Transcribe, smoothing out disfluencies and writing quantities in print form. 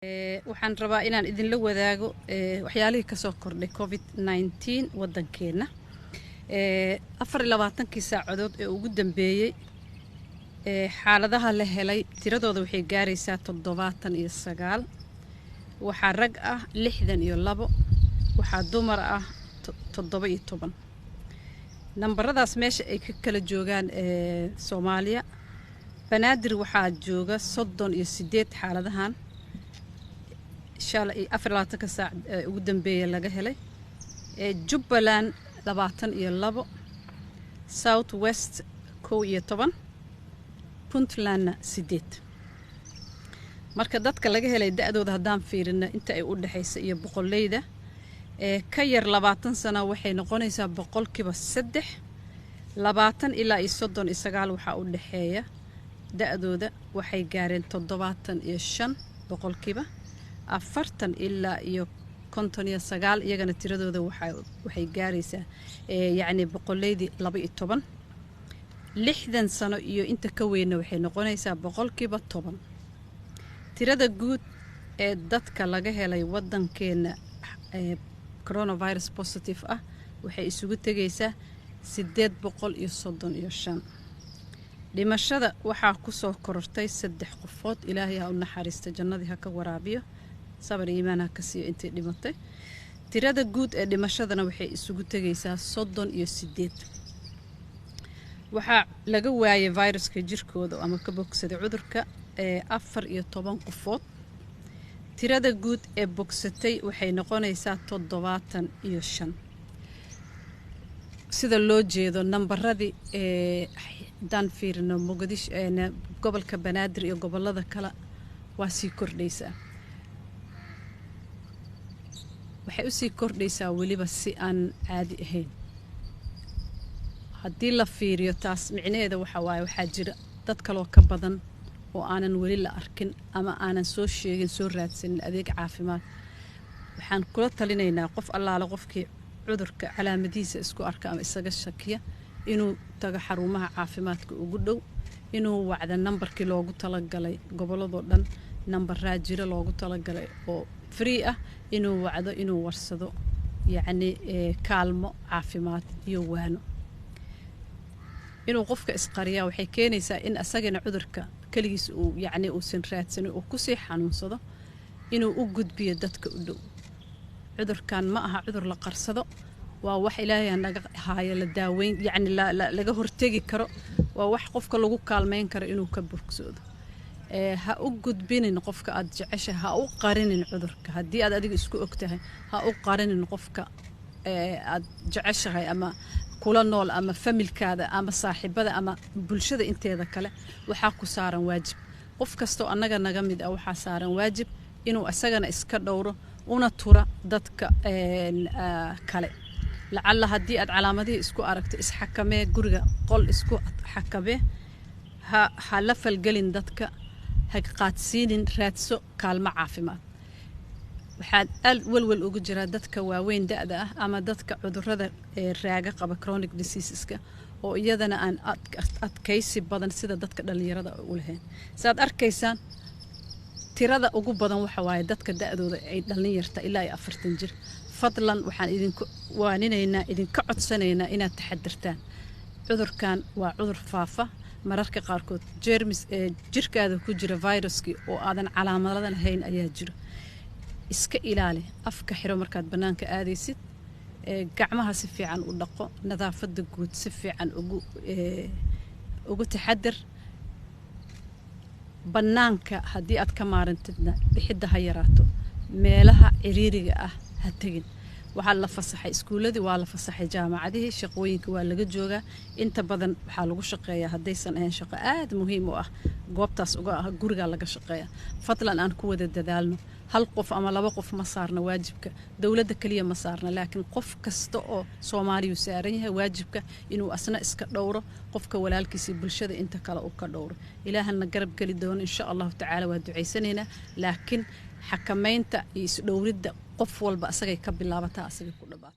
waxaan rabaa inaan idinla wadaago waxyaalihii ka soo kordhay COVID-19 wadankeena 24 saacadood ee ugu dambeeyay xaaladaha la helay tiradooda waxay gaaraysaa 79 waxa rag ah 62 waxa dumar ah 17 nambaradaas meesha ay ka kala joogaan Soomaaliya banaadir waxaa jooga 38 xaaladahan shalay 24 saac ugu dambeeyay laga helay Jubbaland 22 South West 11 Puntland 8 marka dadka laga helay da'dooda hadaan fiirino inta ay u dhaxayso iyo boqolleyda ka yar 20 sano waxay noqonaysaa boqolkiiba 3 20 ilaa 39 waxa u dhaxeeya da'dooda waxay gaareen 75 boqolkiiba 40 ilaa iyo 59 iyagana tiradooda waxay gaaraysaa yaani boqolleydii 12 60 sano iyo inta ka weyn waxay noqonaysaa boqolkiiba 10 tirada guud ee dadka laga helay wadankeena coronavirus positive ah waxay isugu tagaysaa 835 dhimashada waxaa ku soo korortay 3 qofood ilaahay ha u naxariisto jannadii ha ka waraabiyo sabar iimaan ka siiyo intii dhimatay tirada guud ee dhimashadana waxay isugu tagaysaa 38 waxa laga waayay viruska jirkooda ama ka bogsaday cudurka 14 qofood tirada guud ee bogsatay waxay noqonaysaa 75 sida loo jeedo nambaradii dan fiirno Muqdisho gobolka Banaadir iyo gobolada kale waa sii kordhaysaa waxay u sii kordhaysaa waliba si aan caadi ahayn haddii la fiiriyo taas micnaheeda waxaa jira dad kale oo ka badan oo aanan wali la arkin ama aanan soo sheegin soo raadsan adeeg caafimaad waxaan kula talinaynaa qof allaale qofkii cudurka calaamadiisa isku arka ama isaga shakiya inuu tago xarumaha caafimaadka ugu dhow inuu wacdo nambarkii loogu talagalay gobolada dhan nambar raajiro loogu talagalay oo free ah inuu wacdo inuu warsado yaani kaalmo caafimaad iyo waano inuu qofka isqariya waxay keenaysaa in asagana cudurka kaligiis uu yaani uu san raadsan oo ku sii xanuunsado inuu u gudbiyo dadka u dhow cudurkan ma aha cudur la qarsado waa wax ilaahay naga haayo la daaweyn yaani laga hortagi karo waa wax qofka lagu kaalmeyn karo inuu ka bogsoodo ha u gudbinin qofka aad jeceshahay ha u qarinin cudurka hadii aad adiga isku ogtahay ha u qarinin qofka aad jeceshahay ama kula nool ama familkaada ama saaxiibada ama bulshada inteeda kale waxa ku saaran waajib qof kasto anaga naga mid ah waxa saaran waajib inuu asagana iska dhowro una tura dadka kale lacalla hadii aad calaamadii isku aragto isxakamee guriga qol isku xakamee ha la falgelin dadka ha qaadsiinin raadso kaalmo caafimaad waxaad walwal ugu jira dadka waaweyn da'da ah ama dadka cudurrada raaga qaba chronic diseaseska oo iyadana aan adkaysi badan sida dadka dhalinyarada u lahayn saad arkaysaan tirada ugu badan waxa waaye dadka da'dooda ay dhalinyarta ilaa 40 jir fadlan waxaan idinku waaninaynaa idinka codsanaynaa inaad taxadirtaan cudurkan waa cudur faafa mararka qaarkood jeermis jirkaada ku jira viruski oo aadan calaamado lahayn ayaa jira iska ilaali afka xiro markaad banaanka aadaysid gacmaha si fiican u dhaqo nadaafada guud si fiican ugu taxadir banaanka hadii aad ka maarantidna bixida ha yaraato meelaha ciriiriga ah ha tagin waxa la fasaxay iskuuladii waa la fasaxay jaamacadihii shaqooyinka waa laga joogaa inta badan waxa lagu shaqeeyaa hadaysan ahayn shaqo aad muhiim u ah goobtaas uga ah guriga laga shaqeeyaa fadlan aan ku wada dadaalno hal qof ama laba qof ma saarna waajibka dawladda kaliya ma saarna laakiin qof kasta oo Soomaaliyu saaran yahay waajibka inuu asna iska dhowro qofka walaalkiisa bulshada inta kale uu ka dhowro ilaahana garab gali doono insha Allah tacaala waa duceysanayna laakiin xakameynta iyo is dhowridda qof walba asagay ka bilaabataa asagay ku dhabaad